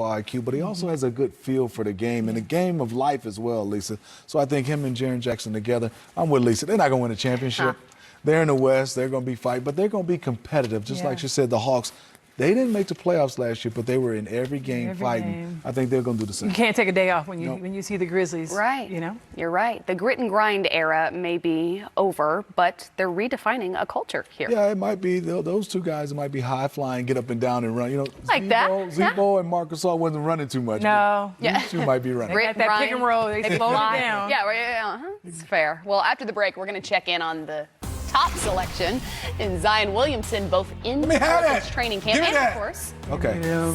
IQ, but he also has a good feel for the game and the game of life as well, Lisa. So I think him and Jaren Jackson together, I'm with Lisa. They're not going to win a championship. They're in the West. They're going to be fighting, but they're going to be competitive. Just like you said, the Hawks, they didn't make the playoffs last year, but they were in every game fighting. I think they're going to do the same. You can't take a day off when you see the Grizzlies. Right. You know? You're right. The grit and grind era may be over, but they're redefining a culture here. Yeah, it might be. Those two guys might be high flying, get up and down and run. You know, like Zebo and Marc Gasol wasn't running too much. No. These two might be running. Grit, that pick and roll, they slow it down. Yeah, it's fair. Well, after the break, we're going to check in on the top selection in Zion Williamson, both in Pelicans training camp and, of course,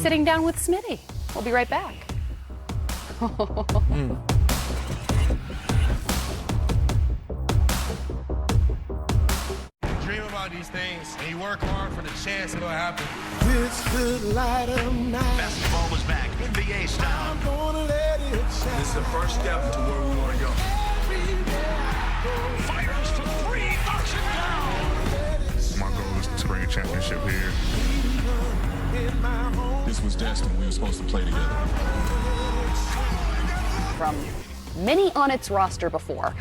sitting down with Smitty. We'll be right back. Dream about these things, and you work hard for the chance it'll happen. This good light of night. Basketball was back, NBA style. I'm gonna let it shine. This is the first step to where we want to go. Fires for three, knocks it down. My goal is to bring a championship here. This was destined. We were supposed to play together. From many on its roster before.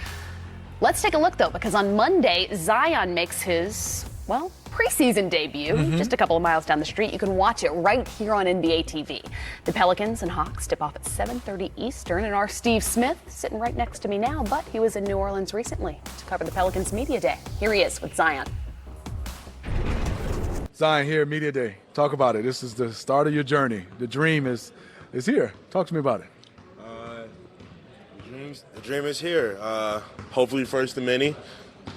Let's take a look, though, because on Monday, Zion makes his, well, preseason debut just a couple of miles down the street. You can watch it right here on NBA TV. The Pelicans and Hawks tip off at 7:30 Eastern, and our Steve Smith sitting right next to me now, but he was in New Orleans recently to cover the Pelicans Media Day. Here he is with Zion. Zion here, Media Day. Talk about it. This is the start of your journey. The dream is here. Talk to me about it. The dream is here. Hopefully first of many.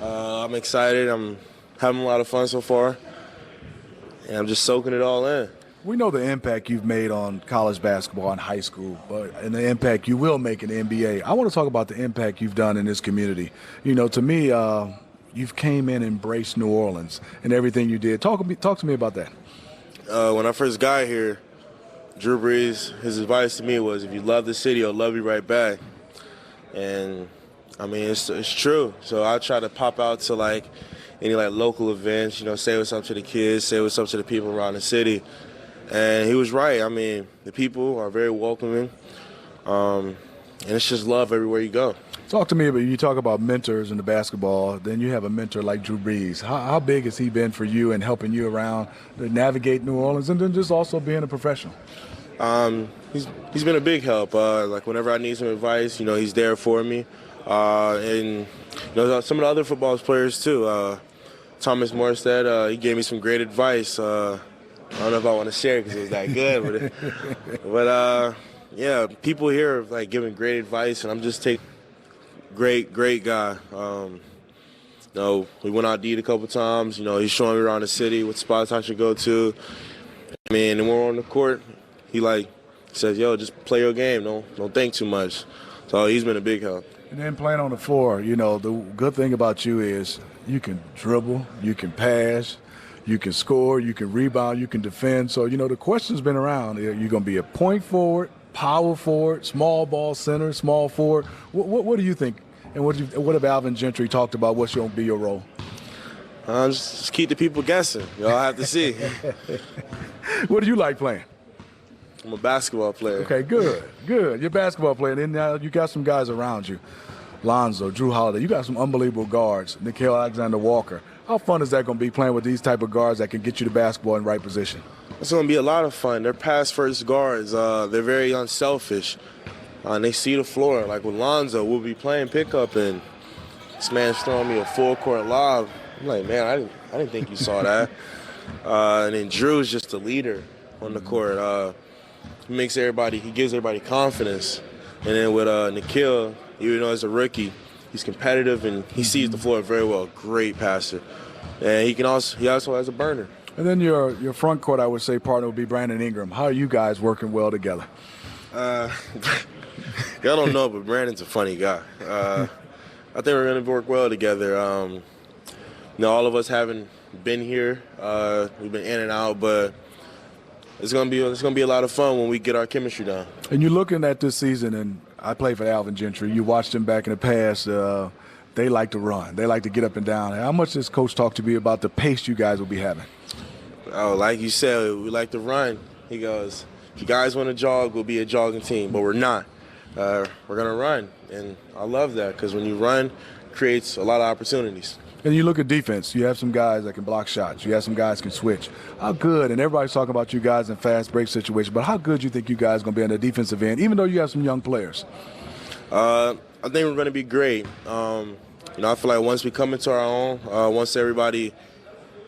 I'm excited. I'm having a lot of fun so far. And I'm just soaking it all in. We know the impact you've made on college basketball and high school, and the impact you will make in the NBA. I want to talk about the impact you've done in this community. You know, to me, you've came in and embraced New Orleans and everything you did. Talk to me about that. When I first got here, Drew Brees, his advice to me was, if you love the city, I'll love you right back. And I mean, it's true. So I try to pop out to any local events, say what's up to the kids, say what's up to the people around the city. And he was right. I mean, the people are very welcoming. And it's just love everywhere you go. Talk to me about, you talk about mentors in the basketball, then you have a mentor like Drew Brees. How big has he been for you in helping you around to navigate New Orleans and then just also being a professional? He's been a big help. Whenever I need some advice, he's there for me. And some of the other football players too. Thomas Morstead, he gave me some great advice. I don't know if I want to share it because it was that good, but yeah, people here are giving great advice, and I'm just taking great guy. We went out to eat a couple times. He's showing me around the city what spots I should go to. I mean, and when we're on the court, he says, "Yo, just play your game. Don't think too much." So he's been a big help. And then playing on the floor, the good thing about you is you can dribble, you can pass, you can score, you can rebound, you can defend. So, the question's been around. You're going to be a point forward, power forward, small ball center, small forward. What do you think? And what have Alvin Gentry talked about? What's going to be your role? Just keep the people guessing. Y'all have to see. What do you like playing? I'm a basketball player. Okay, good. You're a basketball player. And then now you got some guys around you. Lonzo, Drew Holiday. You got some unbelievable guards. Nickeil Alexander-Walker. How fun is that going to be playing with these type of guards that can get you the basketball in the right position? It's going to be a lot of fun. They're pass-first guards. They're very unselfish. And they see the floor. Like with Lonzo, we'll be playing pickup, and this man's throwing me a full-court lob. I'm like, man, I didn't think you saw that. And then Drew's just a leader on the court. He gives everybody confidence. And then with Nickeil, even though he's a rookie, he's competitive and he sees the floor very well. Great passer. And he also has a burner. And then your front court, I would say, partner would be Brandon Ingram. How are you guys working well together? Y'all don't know, but Brandon's a funny guy. I think we're going to work well together. All of us haven't been here. We've been in and out, but it's gonna be a lot of fun when we get our chemistry down. And you're looking at this season, and I played for Alvin Gentry. You watched him back in the past. They like to run. They like to get up and down. How much does Coach talk to you about the pace you guys will be having? Oh, like you said, we like to run. He goes, if you guys want to jog, we'll be a jogging team, but we're not. We're going to run, and I love that because when you run, it creates a lot of opportunities. And you look at defense, you have some guys that can block shots. You have some guys can switch. How good, and everybody's talking about you guys in fast break situations, but how good you think you guys are going to be on the defensive end, even though you have some young players? I think we're going to be great. I feel like once we come into our own, once everybody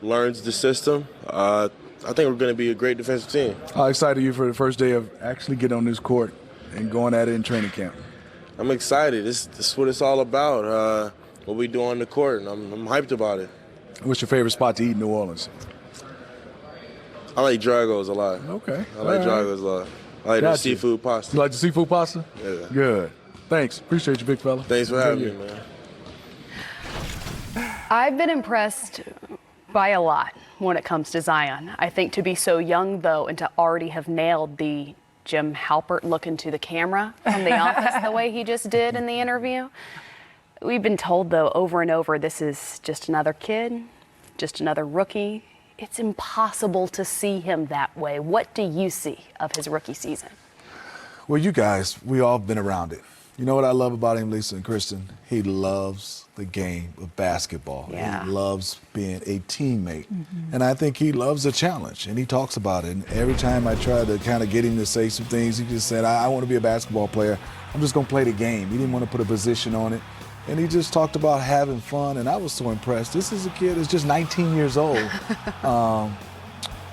learns the system, I think we're going to be a great defensive team. How excited are you for the first day of actually getting on this court and going at it in training camp? I'm excited. This is what it's all about. What we do on the court, and I'm hyped about it. What's your favorite spot to eat in New Orleans? I like Drago's a lot. Okay. I like Drago's a lot. I like the seafood pasta. You like the seafood pasta? Yeah. Good. Thanks. Appreciate you, big fella. Thanks for having me, man. I've been impressed by a lot when it comes to Zion. I think to be so young, though, and to already have nailed the Jim Halpert look into the camera from The Office the way he just did in the interview. We've been told, though, over and over, this is just another kid, just another rookie. It's impossible to see him that way. What do you see of his rookie season? Well, you guys, we all been around it. You know what I love about him, Lisa and Kristen? He loves the game of basketball. Yeah. He loves being a teammate. And I think he loves a challenge, and he talks about it. And every time I try to kind of get him to say some things, he just said, I want to be a basketball player. I'm just going to play the game. He didn't want to put a position on it. And he just talked about having fun, and I was so impressed. This is a kid that's just 19 years old.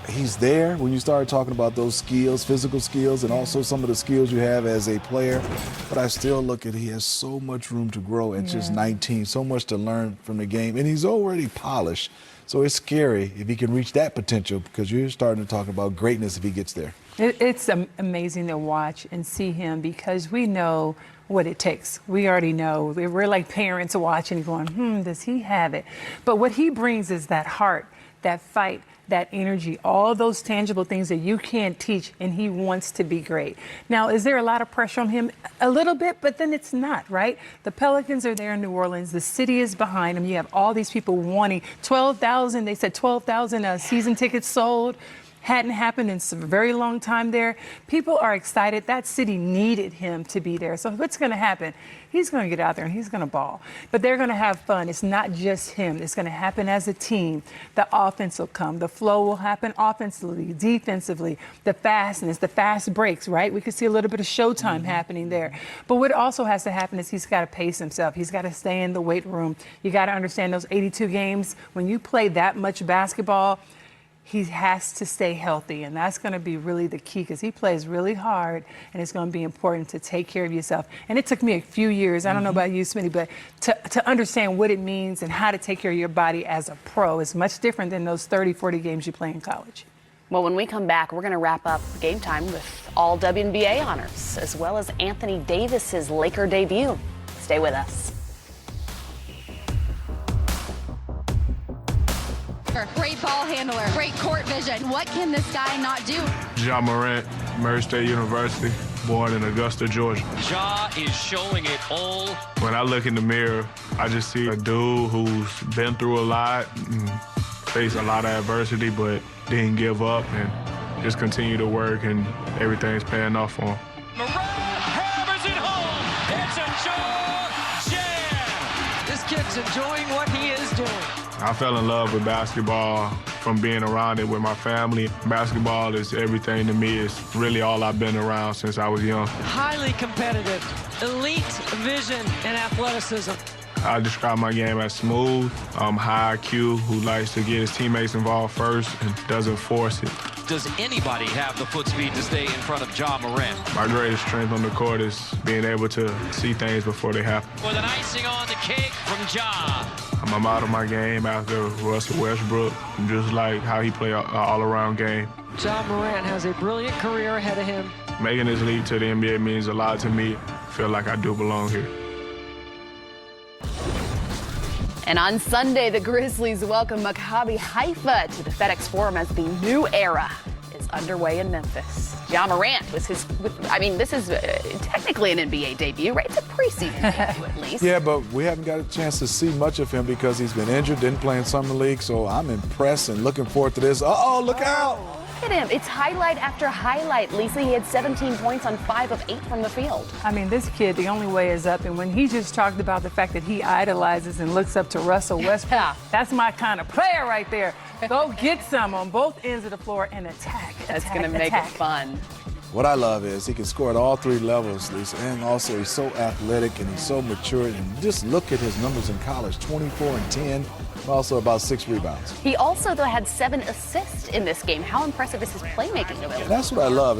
He's there when you start talking about those skills, physical skills, and also some of the skills you have as a player. But I still look at he has so much room to grow at just 19, so much to learn from the game. And he's already polished. So it's scary if he can reach that potential, because you're starting to talk about greatness if he gets there. It's amazing to watch and see him, because we know what it takes. We already know. We're like parents watching going, does he have it? But what he brings is that heart, that fight, that energy, all those tangible things that you can't teach, and he wants to be great. Now, is there a lot of pressure on him? A little bit, but then it's not, right? The Pelicans are there in New Orleans. The city is behind him. You have all these people wanting 12,000. They said 12,000 season tickets sold. Hadn't happened in a very long time there. People are excited. That city needed him to be there. So what's going to happen? He's going to get out there and he's going to ball. But they're going to have fun. It's not just him. It's going to happen as a team. The offense will come. The flow will happen offensively, defensively, the fastness, the fast breaks, right? We could see a little bit of showtime happening there. But what also has to happen is he's got to pace himself. He's got to stay in the weight room. You got to understand those 82 games. When you play that much basketball, he has to stay healthy, and that's going to be really the key, because he plays really hard, and it's going to be important to take care of yourself. And it took me a few years, I don't know about you, Smitty, but to understand what it means and how to take care of your body as a pro is much different than those 30, 40 games you play in college. Well, when we come back, we're going to wrap up Game Time with all WNBA honors, as well as Anthony Davis's Laker debut. Stay with us. Great ball handler, great court vision. What can this guy not do? Ja Morant, Murray State University, born in Augusta, Georgia. Ja is showing it all. When I look in the mirror, I just see a dude who's been through a lot and faced a lot of adversity, but didn't give up and just continue to work, and everything's paying off for him. Morant hammers it home. It's a Ja jam. This kid's enjoying what he is doing. I fell in love with basketball from being around it with my family. Basketball is everything to me. It's really all I've been around since I was young. Highly competitive, elite vision and athleticism. I describe my game as smooth, high IQ, who likes to get his teammates involved first and doesn't force it. Does anybody have the foot speed to stay in front of Ja Morant? My greatest strength on the court is being able to see things before they happen. With an icing on the cake from Ja. I'm out of my game after Russell Westbrook, just like how he played an all-around game. Ja Morant has a brilliant career ahead of him. Making this leap to the NBA means a lot to me. I feel like I do belong here. And on Sunday, the Grizzlies welcome Maccabi Haifa to the FedEx Forum as the new era is underway in Memphis. Ja Morant was this is technically an NBA debut, right? It's a preseason debut at least. Yeah, but we haven't got a chance to see much of him because he's been injured, didn't play in Summer League, so I'm impressed and looking forward to this. Uh-oh, look out! at him. It's highlight after highlight, Lisa. He had 17 points on 5 of 8 from the field. I mean, this kid, the only way is up. And when he just talked about the fact that he idolizes and looks up to Russell Westbrook, that's my kind of player right there. Go get some on both ends of the floor and attack. That's going to make it fun. What I love is he can score at all 3 levels, Lisa, and also he's so athletic and he's so mature. And just look at his numbers in college, 24 and 10, also about 6 rebounds. He also, though, had 7 assists in this game. How impressive is his playmaking ability? That's what I love,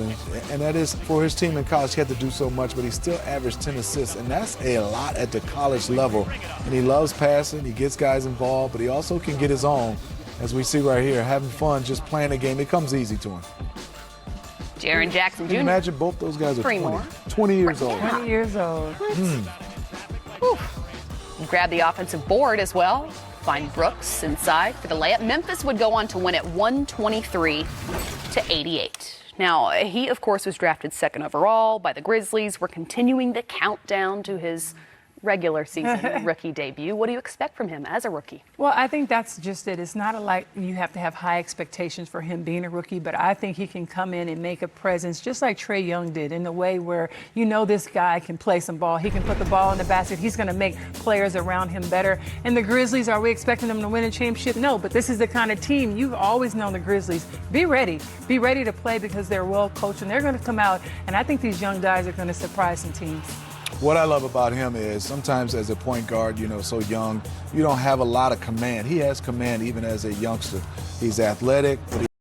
and that is for his team in college. He had to do so much, but he still averaged 10 assists, and that's a lot at the college level. And he loves passing, he gets guys involved, but he also can get his own, as we see right here, having fun, just playing the game. It comes easy to him. Jaren Jackson Jr. Can you imagine both those guys are 3 20, more. 20 years old. 20 years old. Grab the offensive board as well. Find Brooks inside for the layup. Memphis would go on to win at 123-88. Now, he, of course, was drafted 2nd overall by the Grizzlies. We're continuing the countdown to his regular season rookie debut. What do you expect from him as a rookie? Well, I think that's just it. It's not like you have to have high expectations for him being a rookie, but I think he can come in and make a presence just like Trae Young did, in the way where you know this guy can play some ball. He can put the ball in the basket. He's going to make players around him better. And the Grizzlies, are we expecting them to win a championship? No, but this is the kind of team you've always known the Grizzlies. Be ready. Be ready to play because they're well coached and they're going to come out. And I think these young guys are going to surprise some teams. What I love about him is sometimes as a point guard, you know, so young, you don't have a lot of command. He has command even as a youngster. He's athletic, but